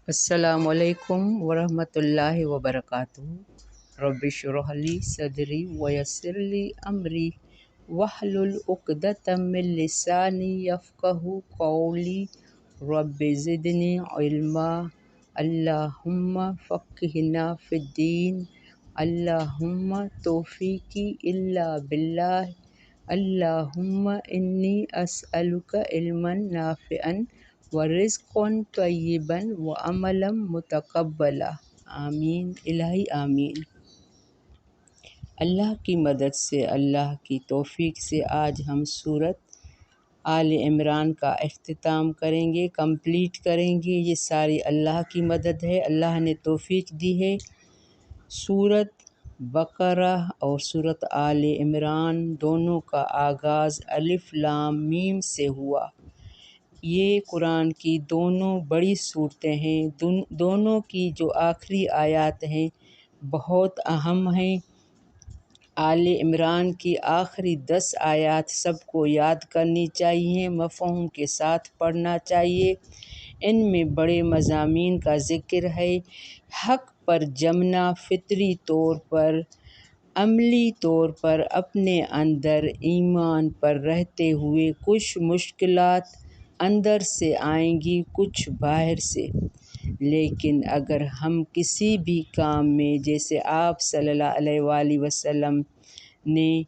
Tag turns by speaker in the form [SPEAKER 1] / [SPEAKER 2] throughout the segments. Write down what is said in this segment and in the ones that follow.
[SPEAKER 1] السلام علیکم ورحمۃ اللہ وبرکاتہ۔ رب اشرح لی صدری ویسر لی امری واحلل عقدۃ من لسانی یفقہوا قولی رب زدنی علما۔ اللہم فقہنا فی الدین، اللہم توفیقی الا باللہ، اللہم انی اسألک علما نافعا ورزقا طیبا وعملا متقبلا۔ آمین الہی آمین۔ اللہ کی مدد سے، اللہ کی توفیق سے آج ہم سورۃ آل عمران کا اختتام کریں گے، کمپلیٹ کریں گے۔ یہ ساری اللہ کی مدد ہے، اللہ نے توفیق دی ہے۔ سورۃ بقرہ اور سورۃ آل عمران دونوں کا آغاز الف لام میم سے ہوا۔ یہ قرآن کی دونوں بڑی صورتیں ہیں۔ دونوں کی جو آخری آیات ہیں بہت اہم ہیں۔ آل عمران کی آخری 10 آیات سب کو یاد کرنی چاہیے، مفہوم کے ساتھ پڑھنا چاہیے۔ ان میں بڑے مضامین کا ذکر ہے۔ حق پر جمنا، فطری طور پر، عملی طور پر اپنے اندر ایمان پر رہتے ہوئے کچھ مشکلات اندر سے آئیں گی، کچھ باہر سے، لیکن اگر ہم کسی بھی کام میں، جیسے آپ صلی اللہ علیہ وآلہ وسلم نے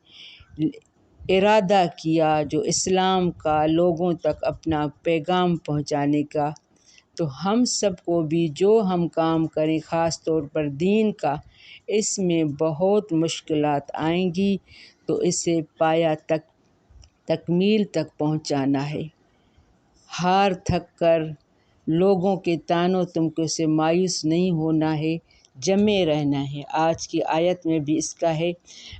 [SPEAKER 1] ارادہ کیا جو اسلام کا، لوگوں تک اپنا پیغام پہنچانے کا، تو ہم سب کو بھی جو ہم کام کریں، خاص طور پر دین کا، اس میں بہت مشکلات آئیں گی، تو اسے پایہ تک، تکمیل تک پہنچانا ہے۔ ہار تھک کر لوگوں کے طعنوں تمکوں سے مایوس نہیں ہونا ہے، جمے رہنا ہے۔ آج کی آیت میں بھی اس کا ہے،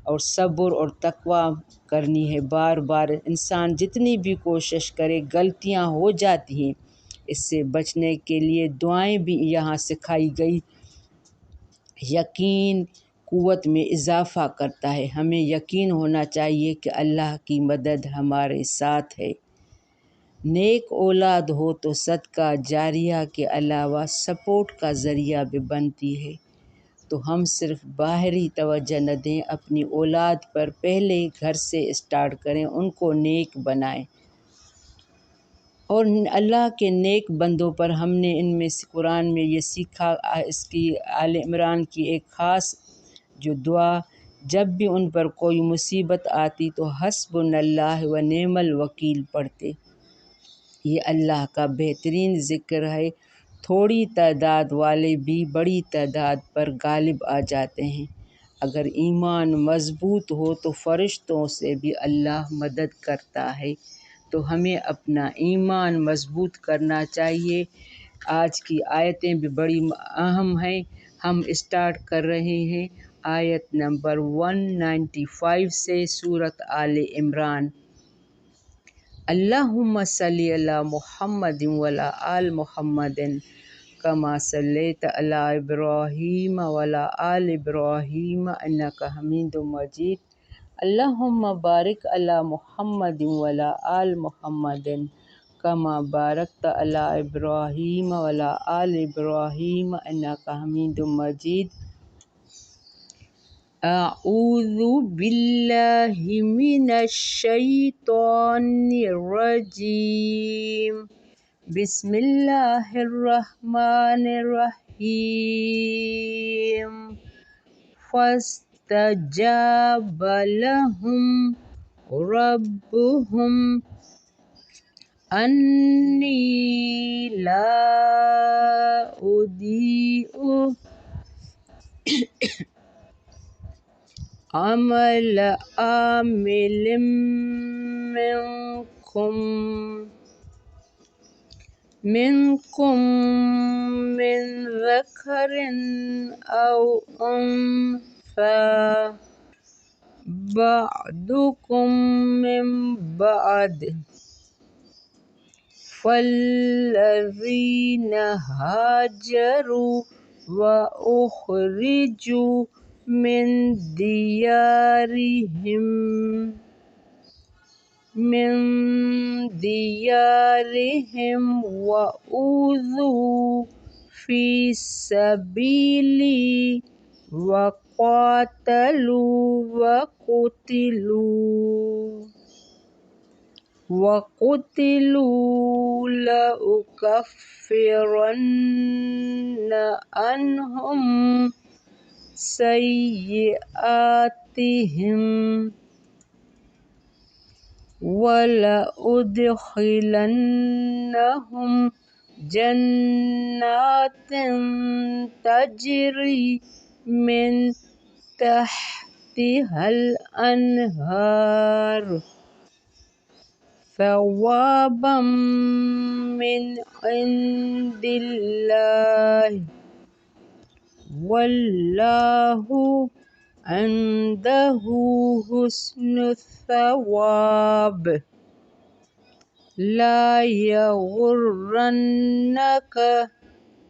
[SPEAKER 1] اور صبر اور تقویٰ کرنی ہے۔ بار بار انسان جتنی بھی کوشش کرے، غلطیاں ہو جاتی ہیں۔ اس سے بچنے کے لیے دعائیں بھی یہاں سکھائی گئی۔ یقین قوت میں اضافہ کرتا ہے۔ ہمیں یقین ہونا چاہیے کہ اللہ کی مدد ہمارے ساتھ ہے۔ نیک اولاد ہو تو صدقہ جاریہ کے علاوہ سپورٹ کا ذریعہ بھی بنتی ہے۔ تو ہم صرف باہری توجہ نہ دیں، اپنی اولاد پر پہلے گھر سے اسٹارٹ کریں، ان کو نیک بنائیں۔ اور اللہ کے نیک بندوں پر ہم نے ان میں سے قرآن میں یہ سیکھا، اس کی آل عمران کی ایک خاص جو دعا، جب بھی ان پر کوئی مصیبت آتی تو حسبنا اللہ و نعم الوکیل پڑھتے۔ یہ اللہ کا بہترین ذکر ہے۔ تھوڑی تعداد والے بھی بڑی تعداد پر غالب آ جاتے ہیں۔ اگر ایمان مضبوط ہو تو فرشتوں سے بھی اللہ مدد کرتا ہے۔ تو ہمیں اپنا ایمان مضبوط کرنا چاہیے۔ آج کی آیتیں بھی بڑی اہم ہیں۔ ہم اسٹارٹ کر رہے ہیں آیت نمبر 195 سے سورۃ آل عمران۔ اللہم صلی علی محمد وعلی آل محمد کما صلیت علی ابراہیم وعلی آل ابراہیم انک حمید مجید۔ اللہم بارک علی محمد وعلی آل محمد کما بارکت علی ابراہیم وعلی آل ابراہیم انک حمید مجید۔ اعوذ باللہ من الشیطان الرجیم، بسم اللہ الرحمن الرحیم۔ فاستجاب لهم ربهم انی لا اضیع عمل عامل منکم من ذکر او انثی بعضکم من بعض، فالذین ہاجروا وأخرجوا من ديارهم وأوذوا فِي سَبِيلِي وَقُتِلُوا لَأُكَفِّرَنَّ عَنْهُمْ سَيِّئَاتِهِمْ وَلَأُدْخِلَنَّهُمْ جَنَّاتٍ تَجْرِي مِن تَحْتِهَا الْأَنْهَارُ ثَوَابًا مِّنْ عِندِ اللَّهِ وَاللَّهُ عِندَهُ حُسْنُ الثَّوَابِ. لَا يَغُرَّنَّكَ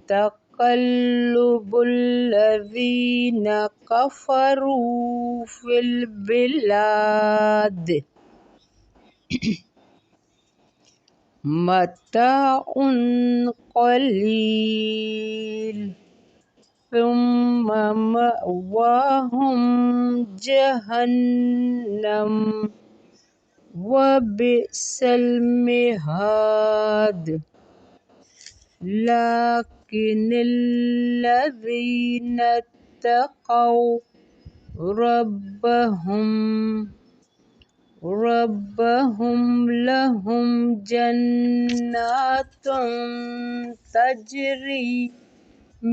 [SPEAKER 1] تَقَلُّبُ الَّذِينَ كَفَرُوا فِي الْبِلَادِ مَتَاعٌ قَلِيلٌ ثُمَّ مَأْوَاهُمْ جَهَنَّمُ وَبِئْسَ الْمِهَادُ. لكن الذين اتقوا ربهم لهم جنات تجري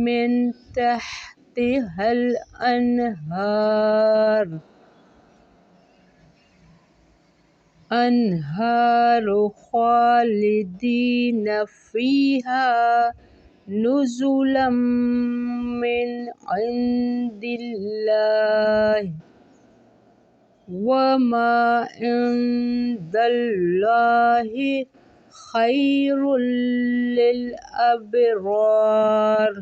[SPEAKER 1] من تحتها الأنهار خالدين فيها نزلا من عند الله وما عند الله خير للأبرار.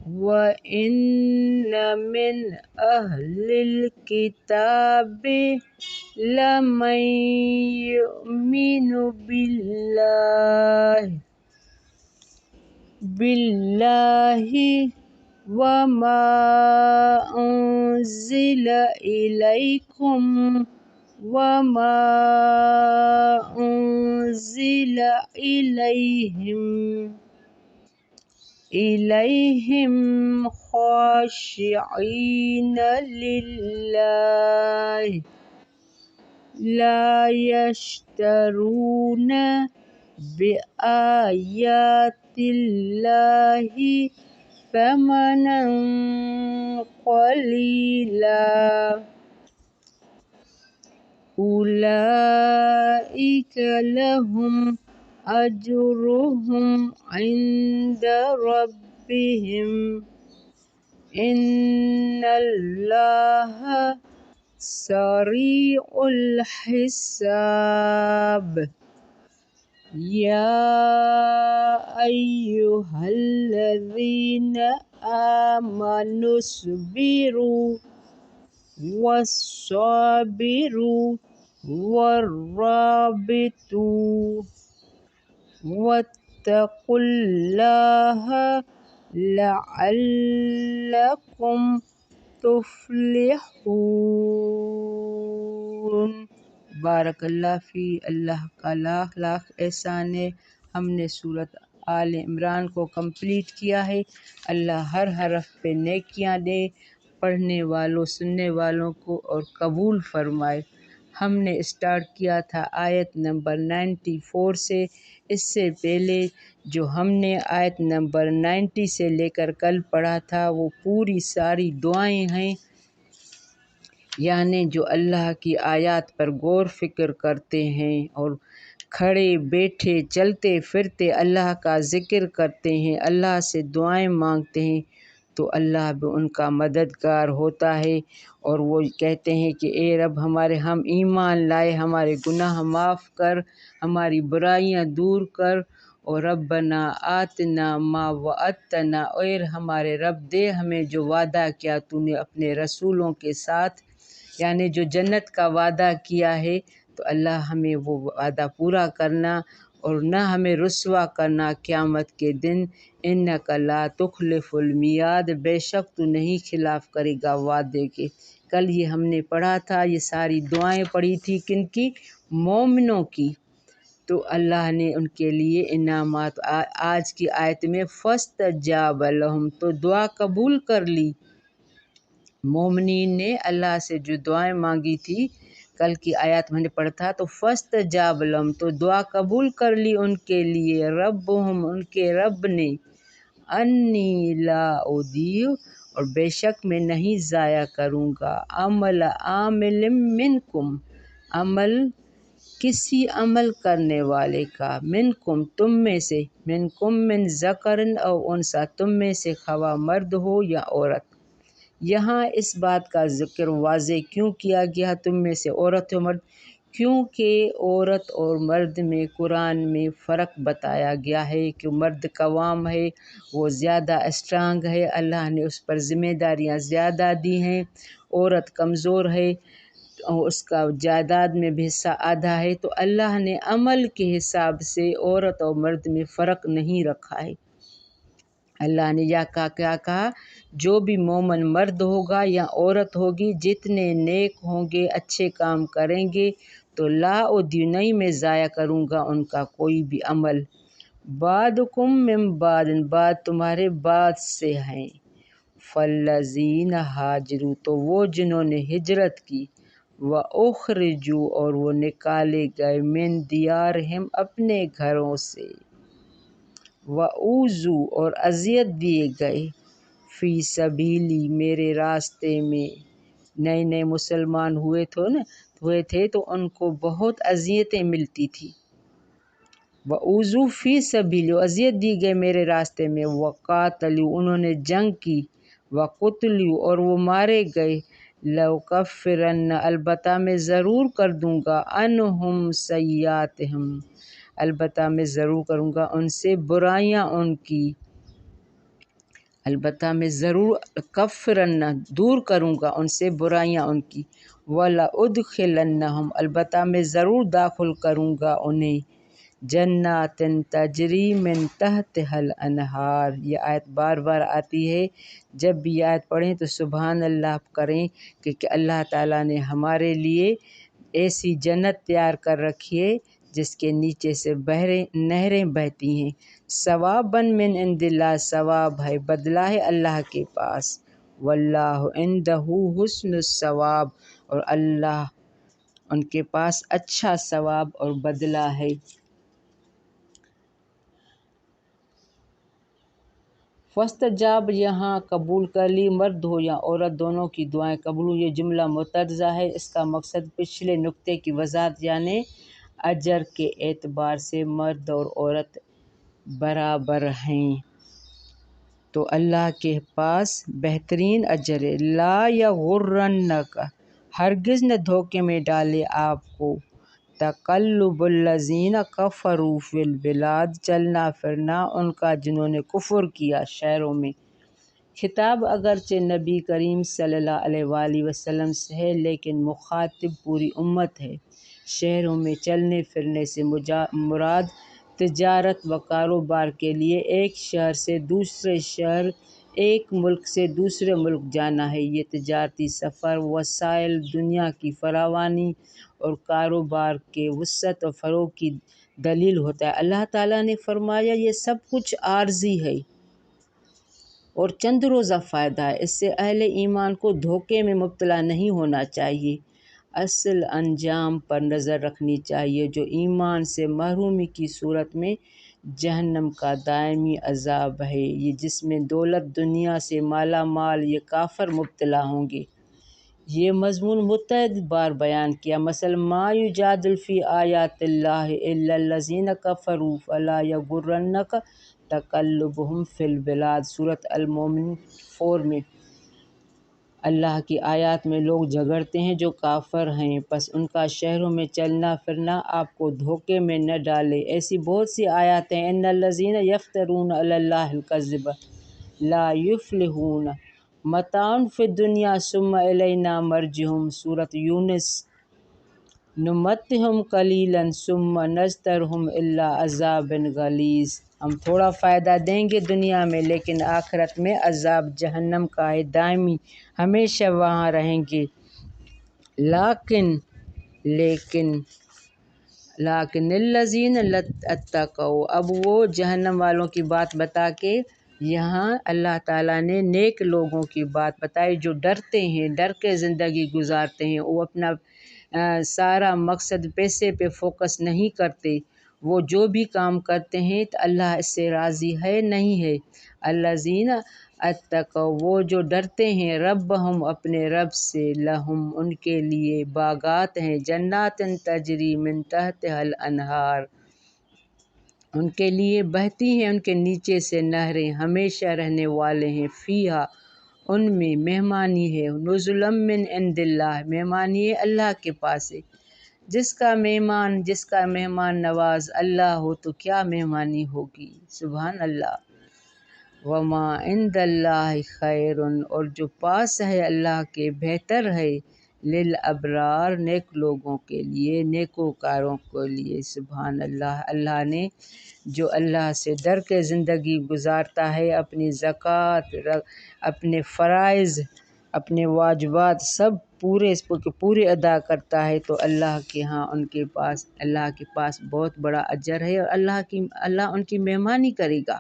[SPEAKER 1] وإن من أهل الكتاب لمن يؤمن بالله وما أنزل إليكم وما أنزل إليهم خاشعين لله لا يشترون بآيات الله ثمنا قليلا. أولئك لهم أجرهم عند ربهم إن الله سريع الحساب. يا أيها الذين آمنوا اصبروا والصابروا والرابطوا واتقوا الله لعلكم تفلحون. بارک اللہ فی. اللہ کا لاکھ لاکھ احسان ہے. ہم نے سورت آل عمران کو کمپلیٹ کیا ہے. اللہ ہر حرف پہ نیکیاں دے، پڑھنے والوں سننے والوں کو، اور قبول فرمائے. ہم نے اسٹارٹ کیا تھا آیت نمبر 94 سے. اس سے پہلے جو ہم نے آیت نمبر 90 سے لے کر کل پڑھا تھا وہ پوری ساری دعائیں ہیں، یعنی جو اللہ کی آیات پر غور فکر کرتے ہیں اور کھڑے بیٹھے چلتے پھرتے اللہ کا ذکر کرتے ہیں، اللہ سے دعائیں مانگتے ہیں، تو اللہ بھی ان کا مددگار ہوتا ہے. اور وہ کہتے ہیں کہ اے رب ہم ایمان لائے، ہمارے گناہ معاف کر، ہماری برائیاں دور کر، اور ربنا آتنا ما وعدتنا، اے ہمارے رب دے ہمیں جو وعدہ کیا تو نے اپنے رسولوں کے ساتھ، یعنی جو جنت کا وعدہ کیا ہے، تو اللہ ہمیں وہ وعدہ پورا کرنا. اور نہ ہمیں رسوا کرنا قیامت کے دن، انک لا تخلف المیعاد، بے شک تو نہیں خلاف کرے گا وعدے کے۔ کل یہ ہم نے پڑھا تھا، یہ ساری دعائیں پڑھی تھی کن کی؟ مومنوں کی۔ تو اللہ نے ان کے لیے انعامات، آج کی آیت میں فاستجاب لہم، تو دعا قبول کر لی۔ مومنین نے اللہ سے جو دعائیں مانگی تھی، کل کی آیات میں نے پڑھا تھا، تو فاستجاب لہم، تو دعا قبول کر لی ان کے لیے، ربہم، ان کے رب نے، انی لا اضیع، اور بے شک میں نہیں ضائع کروں گا، عمل عامل منکم، عمل کسی عمل کرنے والے کا، منکم تم میں سے، منکم من ذکر او انثی، تم میں سے خواہ مرد ہو یا عورت۔ یہاں اس بات کا ذکر واضح کیوں کیا گیا تم میں سے عورت و مرد؟ کیونکہ عورت اور مرد میں قرآن میں فرق بتایا گیا ہے کہ مرد قوام ہے، وہ زیادہ اسٹرانگ ہے، اللہ نے اس پر ذمہ داریاں زیادہ دی ہیں، عورت کمزور ہے، اس کا جائیداد میں بھی حصہ آدھا ہے، تو اللہ نے عمل کے حساب سے عورت اور مرد میں فرق نہیں رکھا ہے۔ اللہ نے کیا کہا؟ جو بھی مومن مرد ہوگا یا عورت ہوگی، جتنے نیک ہوں گے، اچھے کام کریں گے، تو لا اضیع، نہیں میں ضائع کروں گا ان کا کوئی بھی عمل، بعدکم من بعد، بعد تمہارے بعد سے ہیں، فالذین ہاجروا، تو وہ جنہوں نے ہجرت کی، وَأُخْرِجُوا، اور وہ نکالے گئے، من دیارہم، اپنے گھروں سے، وَأُوذُوا، اور اذیت دیے گئے، فی سبیلی، میرے راستے میں، نئے نئے مسلمان ہوئے تھے تو ان کو بہت اذیتیں ملتی تھیں، وَأُوذُوا فی سبیلی، اذیت دی گئی میرے راستے میں، وَقَاتَلُوا، انہوں نے جنگ کی، وَقُتِلُوا، اور وہ مارے گئے، لَأُكَفِّرَنَّ، البتہ میں ضرور کر دوں گا، عَنْهُمْ سَیِّئَاتِهِمْ، البتہ میں ضرور کروں گا ان سے برائیاں ان کی، البتہ میں ضرور کفرن، دور کروں گا ان سے برائیاں ان کی، وَلَأُدْخِلَنَّهُمْ، البتہ میں ضرور داخل کروں گا انہیں، جنات تجری من تحتها الانہار، یہ آیت بار بار آتی ہے، جب بھی یہ آیت پڑھیں تو سبحان اللہ کریں کہ اللہ تعالیٰ نے ہمارے لیے ایسی جنت تیار کر رکھی ہے جس کے نیچے سے نہریں بہتی ہیں، ثواباً من عند اللہ، ثواب ہے، بدلہ ہے اللہ کے پاس، واللہ عندہ حسن الثواب، اور اللہ ان کے پاس اچھا ثواب اور بدلہ ہے۔ فاستجاب، یہاں قبول کر لی، مرد ہو یا عورت دونوں کی دعائیں قبول ہوئی، یہ جملہ مترجمہ ہے، اس کا مقصد پچھلے نکتے کی وضاحت، یعنی اجر کے اعتبار سے مرد اور عورت برابر ہیں، تو اللہ کے پاس بہترین اجر ہے، لا یغرنک، ہرگز نہ دھوکے میں ڈالے آپ کو، تقلب الذین کفروا فی البلاد، چلنا پھرنا ان کا جنہوں نے کفر کیا شہروں میں۔ خطاب اگرچہ نبی کریم صلی اللہ علیہ وآلہ وسلم سے ہے، لیکن مخاطب پوری امت ہے۔ شہروں میں چلنے پھرنے سے مراد تجارت و کاروبار کے لیے ایک شہر سے دوسرے شہر، ایک ملک سے دوسرے ملک جانا ہے، یہ تجارتی سفر وسائل دنیا کی فراوانی اور کاروبار کے وسعت و فروغ کی دلیل ہوتا ہے۔ اللہ تعالیٰ نے فرمایا یہ سب کچھ عارضی ہے اور چند روزہ فائدہ ہے، اس سے اہل ایمان کو دھوکے میں مبتلا نہیں ہونا چاہیے، اصل انجام پر نظر رکھنی چاہیے، جو ایمان سے محرومی کی صورت میں جہنم کا دائمی عذاب ہے، یہ جس میں دولت دنیا سے مالا مال یہ کافر مبتلا ہوں گے۔ یہ مضمون متعدد بار بیان کیا، مثلا ما یجادل فی آیات اللہ الا الذین کفروا فلا یغرنک تقلبہم فی البلاد، سورۃ المومنون 4 میں، اللہ کی آیات میں لوگ جھگڑتے ہیں جو کافر ہیں، پس ان کا شہروں میں چلنا پھرنا آپ کو دھوکے میں نہ ڈالے، ایسی بہت سی آیات ہیں، ان الذین یفترون علی اللہ الکذب لا یفلحون، متاع فی الدنیا ثم الینا مرجعہم، سورۃ یونس نمتہم قلیلاً ثم نضطرہم الی عذاب غلیظ، ہم تھوڑا فائدہ دیں گے دنیا میں لیکن آخرت میں عذاب جہنم کا ہے دائمی، ہمیشہ وہاں رہیں گے۔ لیکن الذین اتقوا، اب وہ جہنم والوں کی بات بتا کے یہاں اللہ تعالیٰ نے نیک لوگوں کی بات بتائی جو ڈرتے ہیں، ڈر کے زندگی گزارتے ہیں، وہ اپنا سارا مقصد پیسے پہ فوکس نہیں کرتے، وہ جو بھی کام کرتے ہیں تو اللہ اس سے راضی ہے نہیں ہے۔ الذین اتقوا، وہ جو ڈرتے ہیں، ربہم اپنے رب سے، لہم ان کے لیے باغات ہیں، جنات تجری من تحتہا الانہار، ان کے لیے بہتی ہیں ان کے نیچے سے نہریں، ہمیشہ رہنے والے ہیں، فیہا ان میں، مہمانی ہے، نزلا من عند اللہ، مہمانی ہے اللہ کے پاس سے، جس کا مہمان نواز اللہ ہو تو کیا مہمانی ہوگی، سبحان اللہ۔ وما عند اللہ خیر، اور جو پاس ہے اللہ کے بہتر ہے، للابرار، نیک لوگوں کے لیے، نیکوکاروں کے لیے، سبحان اللہ۔ اللہ نے جو اللہ سے ڈر کے زندگی گزارتا ہے، اپنی زکوٰۃ، اپنے فرائض، اپنے واجبات سب پورے ادا کرتا ہے تو اللہ کے ہاں اللہ کے پاس بہت بڑا اجر ہے اور اللہ ان کی مہمانی کرے گا۔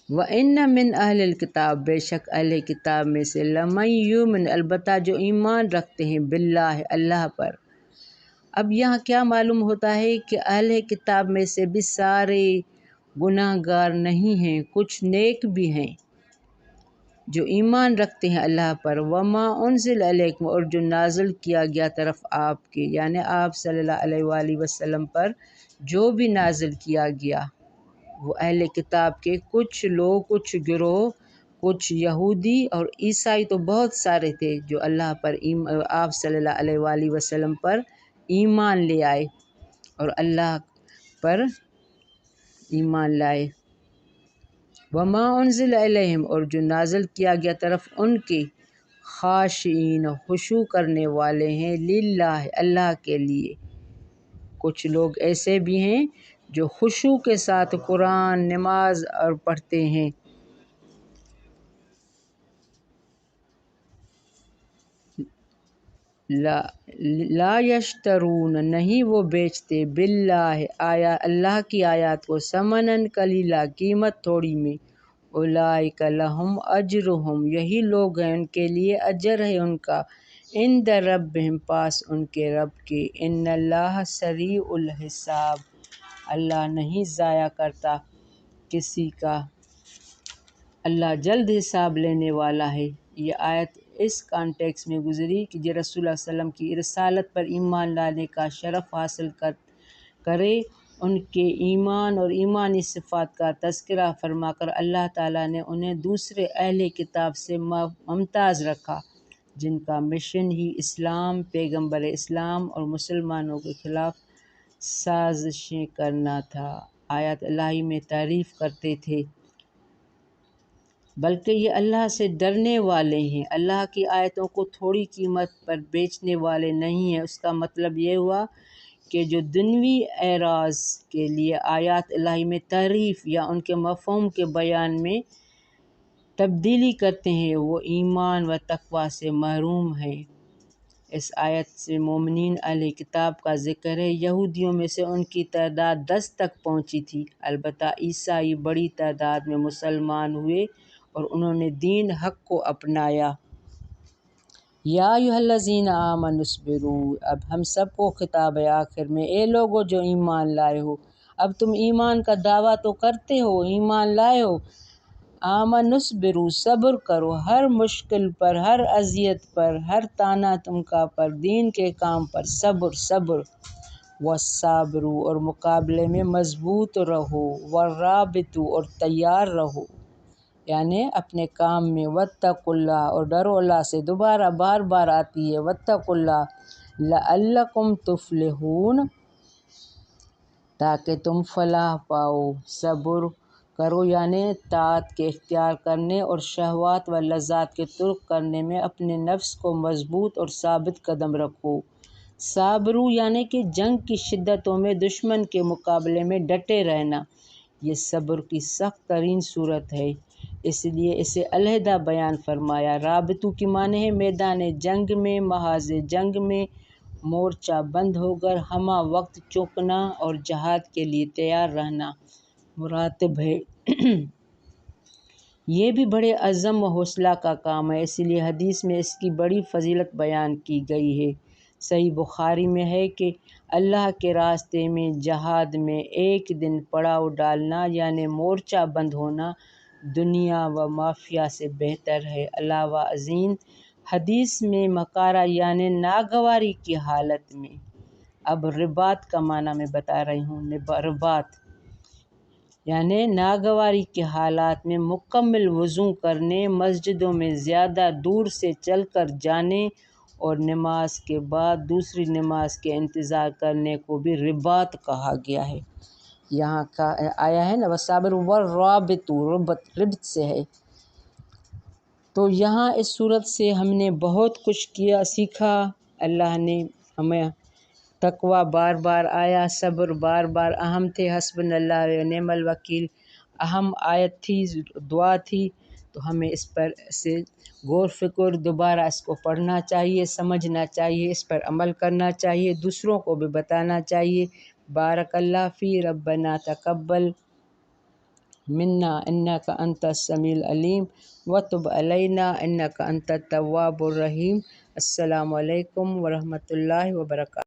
[SPEAKER 1] وَإِنَّ مِنْ أَهْلِ الْكِتَابِ، بے شک اہل کتاب میں سے، لَمَن یُؤْمِنُ، البتہ جو ایمان رکھتے ہیں، باللہ، اللہ پر۔ اب یہاں کیا معلوم ہوتا ہے کہ اہل کتاب میں سے بھی سارے گناہ گار نہیں ہیں، کچھ نیک بھی ہیں جو ایمان رکھتے ہیں اللہ پر۔ وما انزل علیکم، اور جو نازل کیا گیا طرف آپ کے، یعنی آپ صلی اللہ علیہ وآلہ وسلم پر جو بھی نازل کیا گیا، وہ اہل کتاب کے کچھ لوگ، کچھ گروہ، کچھ یہودی اور عیسائی تو بہت سارے تھے جو اللہ پر، آپ صلی اللہ علیہ وآلہ وسلم پر ایمان لے آئے اور اللہ پر ایمان لائے۔ وما انزل الیہم، اور جو نازل کیا گیا طرف ان کے، خاشعین، خشوع کرنے والے ہیں، للہ، اللہ کے لیے۔ کچھ لوگ ایسے بھی ہیں جو خشوع کے ساتھ قرآن، نماز اور پڑھتے ہیں۔ لا یشترون، نہیں وہ بیچتے، باللہ، اللہ کی آیات کو، ثمناً قلیلا، قیمت تھوڑی میں، اولئک لہم اجرہم، یہی لوگ ہیں ان کے لیے اجر ہے ان کا، عند ربہم، پاس ان کے رب کے، ان اللہ سریع الحساب، اللہ نہیں ضائع کرتا کسی کا، اللہ جلد حساب لینے والا ہے۔ یہ آیت اس کانٹیکس میں گزری کہ جو رسول اللہ صلی اللہ علیہ وسلم کی رسالت پر ایمان لانے کا شرف حاصل کرے، ان کے ایمان اور ایمانی صفات کا تذکرہ فرما کر اللہ تعالیٰ نے انہیں دوسرے اہل کتاب سے ممتاز رکھا، جن کا مشن ہی اسلام، پیغمبر اسلام اور مسلمانوں کے خلاف سازشیں کرنا تھا۔ آیات الہی میں تعریف کرتے تھے، بلکہ یہ اللہ سے ڈرنے والے ہیں، اللہ کی آیتوں کو تھوڑی قیمت پر بیچنے والے نہیں ہیں۔ اس کا مطلب یہ ہوا کہ جو دنیوی اعراض کے لیے آیات الہی میں تعریف یا ان کے مفہوم کے بیان میں تبدیلی کرتے ہیں، وہ ایمان و تقوی سے محروم ہیں۔ اس آیت سے مومنین اہل کتاب کا ذکر ہے۔ یہودیوں میں سے ان کی تعداد 10 تک پہنچی تھی، البتہ عیسائی بڑی تعداد میں مسلمان ہوئے اور انہوں نے دین حق کو اپنایا۔ یا ایھا الذین آمنوا اصبروا، اب ہم سب کو خطاب ہے آخر میں، اے لوگو جو ایمان لائے ہو، اب تم ایمان کا دعویٰ تو کرتے ہو، ایمان لائے ہو، آمنوا اصبروا، صبر کرو، ہر مشکل پر، ہر اذیت پر، ہر طعنہ تمکا پر، دین کے کام پر صبر، والصابروا، اور مقابلے میں مضبوط رہو، والرابطوا، اور تیار رہو، یعنی اپنے کام میں، واتقوا اللہ، اور ڈرو اللہ سے، دوبارہ بار بار آتی ہے، واتقوا اللہ لعلکم تفلحون، تاکہ تم فلاح پاؤ، صبر کرو یعنی طاعت کے اختیار کرنے اور شہوات و لذات کے ترک کرنے میں اپنے نفس کو مضبوط اور ثابت قدم رکھو، صابرو یعنی کہ جنگ کی شدتوں میں دشمن کے مقابلے میں ڈٹے رہنا، یہ صبر کی سخت ترین صورت ہے، اس لیے اسے علیحدہ بیان فرمایا۔ رابطو کی معنی ہے میدان جنگ میں، محاذ جنگ میں مورچہ بند ہو کر ہمہ وقت چوکنا اور جہاد کے لیے تیار رہنا مراتب ہے۔ یہ بھی بڑے عزم و حوصلہ کا کام ہے، اس لیے حدیث میں اس کی بڑی فضیلت بیان کی گئی ہے۔ صحیح بخاری میں ہے کہ اللہ کے راستے میں جہاد میں ایک دن پڑاؤ ڈالنا یعنی مورچہ بند ہونا دنیا و مافیہ سے بہتر ہے۔ علاوہ ازیں حدیث میں مکارہ یعنی ناگواری کی حالت میں، اب رباط کا معنی میں بتا رہی ہوں، رباط یعنی ناگواری کے حالات میں مکمل وضو کرنے، مسجدوں میں زیادہ دور سے چل کر جانے اور نماز کے بعد دوسری نماز کے انتظار کرنے کو بھی رباط کہا گیا ہے۔ یہاں کا آیا ہے نا وَالصَّابِرُ وَالرَّابِطُ، ربط سے ہے۔ تو یہاں اس صورت سے ہم نے بہت کچھ سیکھا۔ اللہ نے ہمیں تقویٰ بار بار آیا، صبر بار بار اہم تھے، حسبنا اللہ و نعم الوکیل اہم آیت تھی، دعا تھی، تو ہمیں اس پر سے غور فکر دوبارہ اس کو پڑھنا چاہیے، سمجھنا چاہیے، اس پر عمل کرنا چاہیے، دوسروں کو بھی بتانا چاہیے۔ بارک اللہ فی ربنا تقبل منا انک انت السمیع العلیم وتب علینا انک انت التواب الرحیم۔ السلام علیکم ورحمۃ اللہ وبرکاتہ۔